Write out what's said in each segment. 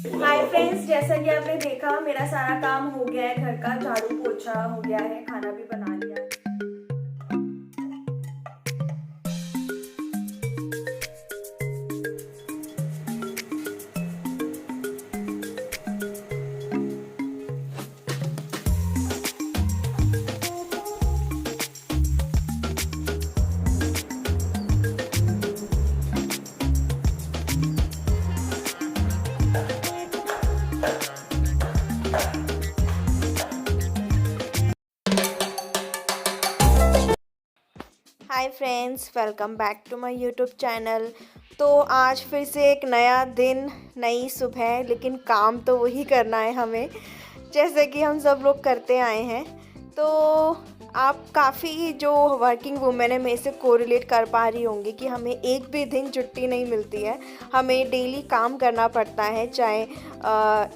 Hi friends, जैसा कि आपने देखा मेरा सारा काम हो गया है। घर का झाड़ू पोछा हो गया है, खाना भी बना लिया है। Hi friends, welcome back to my YouTube channel. तो आज फिर से एक नया दिन, नई सुबह, लेकिन काम तो वही करना है हमें, जैसे कि हम सब लोग करते आए हैं। तो आप काफ़ी जो वर्किंग वुमेन है मेरे से कोरिलेट कर पा रही होंगी कि हमें एक भी दिन छुट्टी नहीं मिलती है। हमें डेली काम करना पड़ता है, चाहे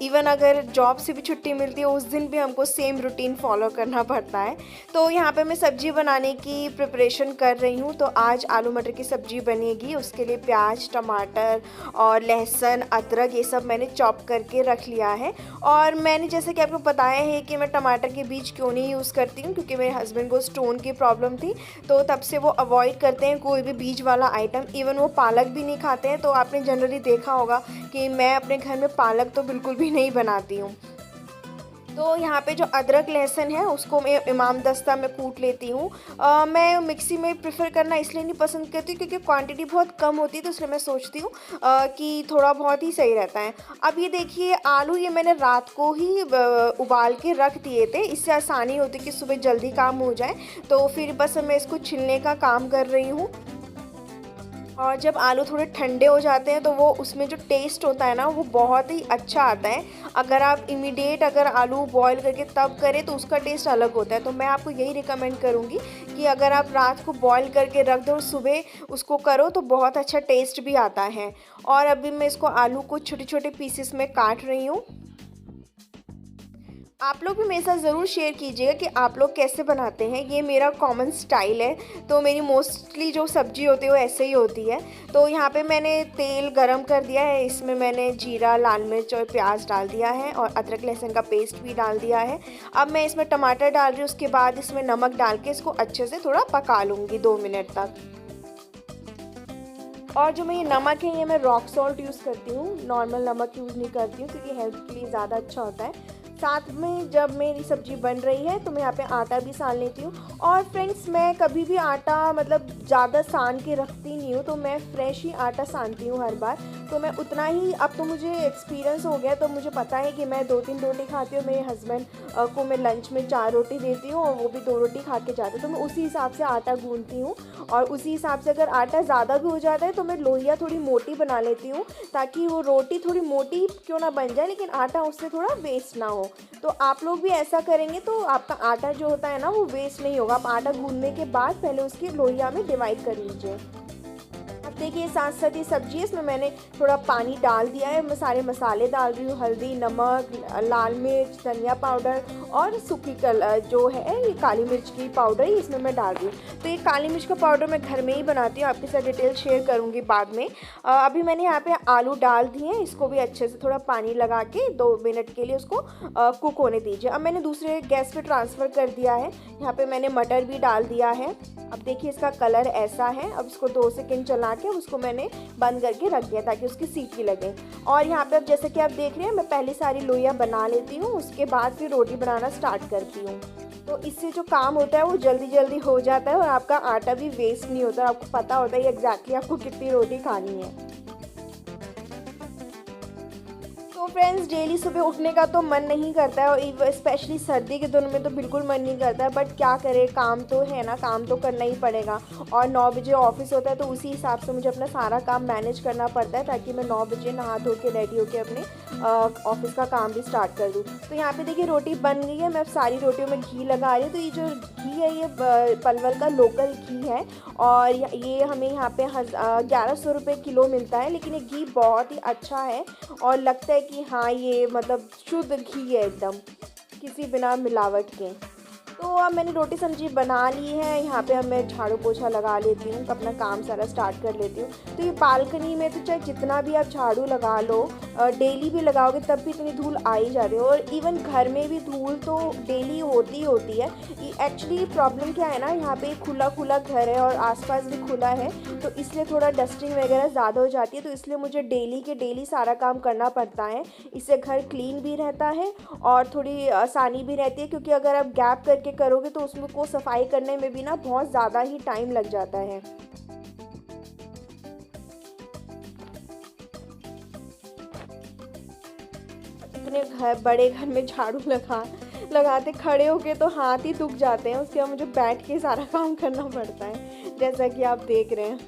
इवन अगर जॉब से भी छुट्टी मिलती है उस दिन भी हमको सेम रूटीन फॉलो करना पड़ता है। तो यहाँ पे मैं सब्ज़ी बनाने की प्रिपरेशन कर रही हूँ। तो आज आलू मटर की सब्ज़ी बनेगी। उसके लिए प्याज, टमाटर और लहसुन, अदरक ये सब मैंने चॉप करके रख लिया है। और मैंने जैसे कि आपको बताया है कि मैं टमाटर के बीज क्यों नहीं यूज़ करती हूँ, क्योंकि मेरे हस्बैंड को स्टोन की प्रॉब्लम थी, तो तब से वो अवॉइड करते हैं कोई भी बीज वाला आइटम। इवन वो पालक भी नहीं खाते हैं। तो आपने जनरली देखा होगा कि मैं अपने घर में पालक तो बिल्कुल भी नहीं बनाती हूँ। तो यहाँ पे जो अदरक लहसुन है उसको मैं इमाम दस्ता में कूट लेती हूँ। मैं मिक्सी में प्रेफर करना इसलिए नहीं पसंद करती क्योंकि क्वांटिटी बहुत कम होती है, तो इसलिए मैं सोचती हूँ कि थोड़ा बहुत ही सही रहता है। अब ये देखिए, आलू ये मैंने रात को ही उबाल के रख दिए थे, इससे आसानी होती कि सुबह जल्दी काम हो जाए। तो फिर बस मैं इसको छिलने का काम कर रही हूँ। और जब आलू थोड़े ठंडे हो जाते हैं तो वो उसमें जो टेस्ट होता है ना वो बहुत ही अच्छा आता है। अगर आलू बॉईल करके तब करें तो उसका टेस्ट अलग होता है। तो मैं आपको यही रिकमेंड करूँगी कि अगर आप रात को बॉईल करके रख दो और सुबह उसको करो तो बहुत अच्छा टेस्ट भी आता है। और अभी मैं इसको आलू को छोटे छोटे पीसेस में काट रही हूँ। आप लोग भी मेरे साथ ज़रूर शेयर कीजिएगा कि आप लोग कैसे बनाते हैं। ये मेरा कॉमन स्टाइल है। तो मेरी मोस्टली जो सब्ज़ी होती है वो ऐसे ही होती है। तो यहाँ पे मैंने तेल गरम कर दिया है, इसमें मैंने जीरा, लाल मिर्च और प्याज डाल दिया है और अदरक लहसुन का पेस्ट भी डाल दिया है। अब मैं इसमें टमाटर डाल रही हूँ। उसके बाद इसमें नमक डाल के इसको अच्छे से थोड़ा पका लूँगी 2 मिनट तक। और जो मैं ये नमक है ये मैं रॉक सॉल्ट यूज़ करती हूँ, नॉर्मल नमक यूज़ नहीं करती हूँ क्योंकि हेल्थ के लिए ज़्यादा अच्छा होता है। साथ में जब मेरी सब्ज़ी बन रही है तो मैं यहाँ पे आटा भी सान लेती हूँ। और फ्रेंड्स, मैं कभी भी आटा मतलब ज़्यादा सान के रखती नहीं हूँ, तो मैं फ्रेश ही आटा सानती हूँ हर बार। तो मैं उतना ही, अब तो मुझे एक्सपीरियंस हो गया, तो मुझे पता है कि मैं 2-3 रोटी खाती हूँ, मेरे हस्बैंड को मैं लंच में 4 रोटी देती हूँ और वो भी 2 रोटी खा के जाते हैं। तो मैं उसी हिसाब से आटा गूँथती हूँ। और उसी हिसाब से अगर आटा ज़्यादा भी हो जाता है तो मैं लोइयाँ थोड़ी मोटी बना लेती हूँ, ताकि वो रोटी थोड़ी मोटी क्यों ना बन जाए लेकिन आटा उससे थोड़ा वेस्ट ना हो। तो आप लोग भी ऐसा करेंगे तो आपका आटा जो होता है ना वो वेस्ट नहीं होगा। आप आटा गूँथने के बाद पहले उसकी लोइयाँ में डिवाइड कर लीजिए। अब देखिए, साथ साथ ये सब्जी है, इसमें मैंने थोड़ा पानी डाल दिया है। मैं सारे मसाले डाल रही हूँ, हल्दी, नमक, लाल मिर्च, धनिया पाउडर और सूखी जो है ये काली मिर्च की पाउडर ही इसमें मैं डाल रही हूँ। तो ये काली मिर्च का पाउडर मैं घर में ही बनाती हूँ, आपके साथ डिटेल शेयर करूँगी बाद में। अभी मैंने यहाँ पे आलू डाल दिए हैं, इसको भी अच्छे से थोड़ा पानी लगा के 2 मिनट के लिए उसको कुक होने दीजिए। अब मैंने दूसरे गैस पे ट्रांसफ़र कर दिया है। यहाँ पे मैंने मटर भी डाल दिया है। अब देखिए इसका कलर ऐसा है। अब इसको 2 सेकंड चला के उसको मैंने बंद करके रख दिया ताकि उसकी सीटी लगे। और यहाँ पे अब जैसे कि आप देख रहे हैं, मैं पहले सारी लोइयाँ बना लेती हूँ, उसके बाद फिर रोटी बनाना स्टार्ट करती हूँ। तो इससे जो काम होता है वो जल्दी जल्दी हो जाता है और आपका आटा भी वेस्ट नहीं होता। आपको पता होता है एग्जैक्टली आपको कितनी रोटी खानी है। तो फ्रेंड्स, डेली सुबह उठने का तो मन नहीं करता है और स्पेशली सर्दी के दिनों में तो बिल्कुल मन नहीं करता है, बट क्या करें, काम तो है ना, काम तो करना ही पड़ेगा। और 9 बजे ऑफिस होता है तो उसी हिसाब से मुझे अपना सारा काम मैनेज करना पड़ता है, ताकि मैं 9 बजे नहा धो के रेडी होकर अपने ऑफिस का काम भी स्टार्ट कर दूँ। तो यहाँ पे देखिए रोटी बन गई है। मैं अब सारी रोटियों में घी लगा रही हूँ। तो ये जो घी है ये पलवल का लोकल घी है और ये हमें यहाँ पे 1100 रुपये किलो मिलता है। लेकिन ये घी बहुत ही अच्छा है और लगता है कि हाँ ये मतलब शुद्ध घी है एकदम, किसी बिना मिलावट के। तो अब मैंने रोटी सब्जी बना ली है। यहाँ पे अब मैं झाड़ू पोछा लगा लेती हूँ, अपना काम सारा स्टार्ट कर लेती हूँ। तो ये बालकनी में तो चाहे जितना भी आप झाड़ू लगा लो, डेली भी लगाओगे तब भी इतनी धूल आ ही जाती है। और इवन घर में भी धूल तो डेली होती ही होती है। एक्चुअली प्रॉब्लम क्या है ना, यहाँ पे खुला खुला घर है और आसपास भी खुला है, तो इसलिए थोड़ा डस्टिंग वगैरह ज़्यादा हो जाती है। तो इसलिए मुझे डेली के डेली सारा काम करना पड़ता है। इससे घर क्लीन भी रहता है और थोड़ी आसानी भी रहती है, क्योंकि अगर आप गैप करके करोगे तो उसमें को सफाई करने में भी ना बहुत ज़्यादा ही टाइम लग जाता है। इतने बड़े घर में झाड़ू लगाते खड़े होके तो हाथ ही दुख जाते हैं, उसके बाद मुझे बैठ के सारा काम करना पड़ता है, जैसा कि आप देख रहे हैं।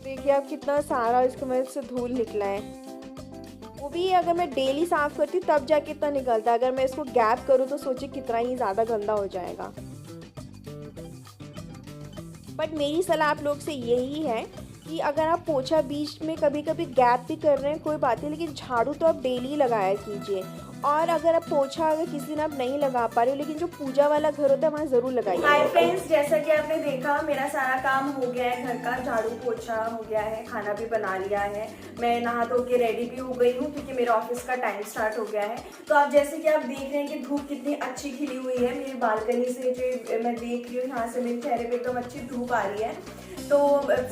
देखिए आप कितना सारा इसके वजह से धूल निकला है। वो भी अगर मैं डेली साफ़ करती तब जाके इतना निकलता है, अगर मैं इसको गैप करूँ तो सोचिए कितना ही ज़्यादा गंदा हो जाएगा। बट मेरी सलाह आप लोग से यही है कि अगर आप पोछा बीच में कभी कभी गैप भी कर रहे हैं कोई बात नहीं, लेकिन झाड़ू तो आप डेली लगाया कीजिए। और अगर आप पोछा अगर किसी दिन आप नहीं लगा पा रहे हो, लेकिन जो पूजा वाला घर होता है वहाँ ज़रूर लगाइए। हाय फ्रेंड्स, जैसा कि आपने देखा मेरा सारा काम हो गया है, घर का झाड़ू पोछा हो गया है, खाना भी बना लिया है, मैं नहा धो के रेडी भी हो गई हूँ क्योंकि मेरा ऑफिस का टाइम स्टार्ट हो गया है। तो आप जैसे कि आप देख रहे हैं कि धूप कितनी अच्छी खिली हुई है मेरी बालकनी से, जो मैं देख रही हूँ यहाँ से मेरे चेहरे पे एकदम अच्छी धूप आ रही है। तो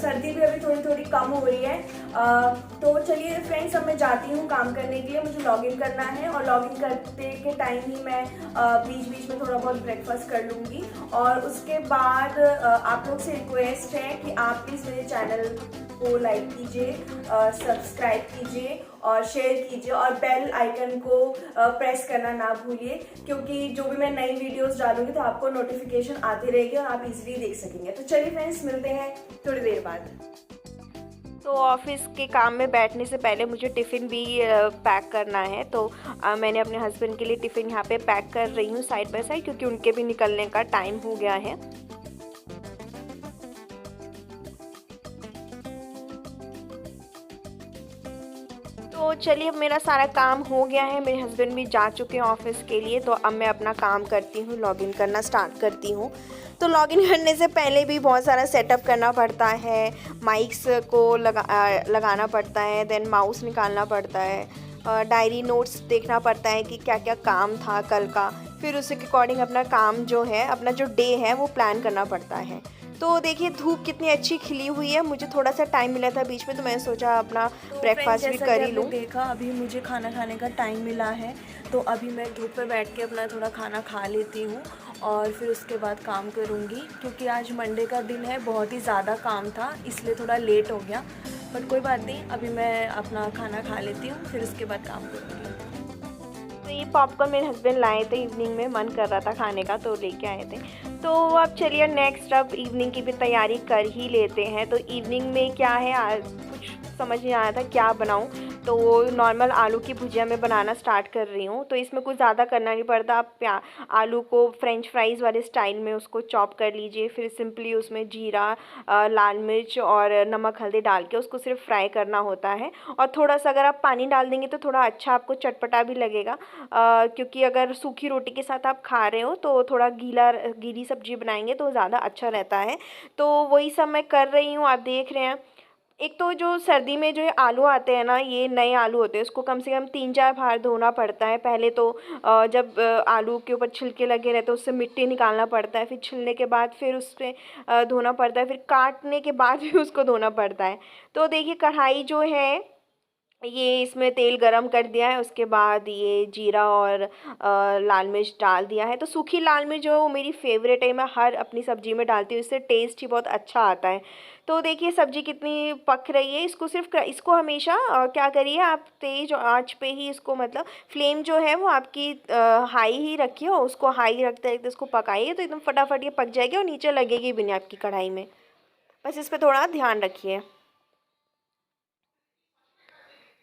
सर्दी भी अभी थोड़ी थोड़ी कम हो रही है। तो चलिए फ्रेंड्स, अब मैं जाती हूँ काम करने के लिए, मुझे लॉगिन करना है और लॉगिन करते के टाइम ही मैं बीच बीच में थोड़ा बहुत ब्रेकफास्ट कर लूँगी। और उसके बाद आप लोग से रिक्वेस्ट है कि आप प्लीज़ मेरे चैनल को लाइक कीजिए, सब्सक्राइब कीजिए और शेयर कीजिए और बेल आइकन को प्रेस करना ना भूलिए, क्योंकि जो भी मैं नई वीडियोस डालूंगी तो आपको नोटिफिकेशन आती रहेगी और आप इजीली देख सकेंगे। तो चलिए फ्रेंड्स, मिलते हैं थोड़ी देर बाद। तो ऑफिस के काम में बैठने से पहले मुझे टिफ़िन भी पैक करना है, तो मैंने अपने हस्बैंड के लिए टिफ़िन यहाँ पे पैक कर रही हूँ साइड बाय साइड, क्योंकि उनके भी निकलने का टाइम हो गया है। तो चलिए, अब मेरा सारा काम हो गया है, मेरे हस्बैंड भी जा चुके हैं ऑफिस के लिए, तो अब मैं अपना काम करती हूँ, लॉगिन करना स्टार्ट करती हूँ। तो लॉगिन करने से पहले भी बहुत सारा सेटअप करना पड़ता है, माइक्स को लगाना पड़ता है, देन माउस निकालना पड़ता है, डायरी नोट्स देखना पड़ता है कि क्या क्या काम था कल का, फिर उसके अकॉर्डिंग अपना काम जो है, अपना जो डे है वो प्लान करना पड़ता है। तो देखिए धूप कितनी अच्छी खिली हुई है, मुझे थोड़ा सा टाइम मिला था बीच में, तो मैंने सोचा अपना ब्रेकफास्ट भी कर ही लूँ। देखा अभी मुझे खाना खाने का टाइम मिला है, तो अभी मैं धूप पे बैठ के अपना थोड़ा खाना खा लेती हूँ और फिर उसके बाद काम करूँगी, क्योंकि आज मंडे का दिन है, बहुत ही ज़्यादा काम था इसलिए थोड़ा लेट हो गया। बट कोई बात नहीं, अभी मैं अपना खाना खा लेती हूँ, फिर उसके बाद काम करूँगी। तो ये पॉपकॉर्न मेरे हस्बैंड लाए थे, इवनिंग में मन कर रहा था खाने का तो लेके आए थे। तो अब चलिए नेक्स्ट, अब इवनिंग की भी तैयारी कर ही लेते हैं। तो इवनिंग में क्या है, कुछ समझ नहीं आया था क्या बनाऊं, तो वो नॉर्मल आलू की भुजिया मैं बनाना स्टार्ट कर रही हूँ। तो इसमें कुछ ज़्यादा करना नहीं पड़ता, आप आलू को फ्रेंच फ्राइज़ वाले स्टाइल में उसको चॉप कर लीजिए, फिर सिंपली उसमें जीरा, लाल मिर्च और नमक हल्दी डाल के उसको सिर्फ फ्राई करना होता है। और थोड़ा सा अगर आप पानी डाल देंगे तो थोड़ा अच्छा आपको चटपटा भी लगेगा, क्योंकि अगर सूखी रोटी के साथ आप खा रहे हो तो थोड़ा गीली सब्जी बनाएंगे तो ज़्यादा अच्छा रहता है। तो वही सब मैं कर रही हूँ, आप देख रहे हैं। एक तो जो सर्दी में जो आलू आते हैं ना, ये नए आलू होते हैं, उसको कम से कम 3-4 बार धोना पड़ता है। पहले तो जब आलू के ऊपर छिलके लगे रहते हैं उससे मिट्टी निकालना पड़ता है, फिर छिलने के बाद फिर उस पर धोना पड़ता है, फिर काटने के बाद भी उसको धोना पड़ता है। तो देखिए कढ़ाई जो है, ये इसमें तेल गरम कर दिया है, उसके बाद ये जीरा और लाल मिर्च डाल दिया है। तो सूखी लाल मिर्च जो है वो मेरी फेवरेट है, मैं हर अपनी सब्ज़ी में डालती हूँ, इससे टेस्ट ही बहुत अच्छा आता है। तो देखिए सब्ज़ी कितनी पक रही है, इसको हमेशा क्या करिए आप, तेज़ आंच पे ही इसको, मतलब फ्लेम जो है वो आपकी हाई ही रखिए और उसको हाई रखते रखते इसको पकाइए, तो एकदम फटाफट ये पक जाएगी और नीचे लगेगी भी नहीं आपकी कढ़ाई में। बस इस पर थोड़ा ध्यान रखिए।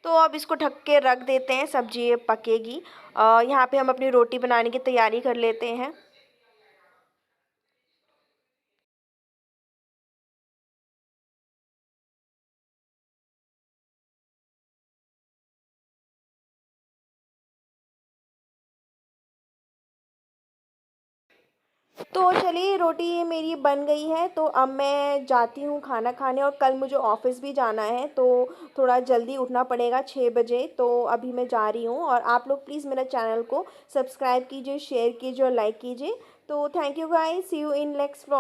तो अब इसको ढक के रख देते हैं, सब्जी ये पकेगी। यहाँ पे हम अपनी रोटी बनाने की तैयारी कर लेते हैं। तो चलिए रोटी मेरी बन गई है, तो अब मैं जाती हूँ खाना खाने, और कल मुझे ऑफ़िस भी जाना है तो थोड़ा जल्दी उठना पड़ेगा 6 बजे। तो अभी मैं जा रही हूँ, और आप लोग प्लीज़ मेरा चैनल को सब्सक्राइब कीजिए, शेयर कीजिए और लाइक कीजिए। तो thank you guys, see you in next vlog.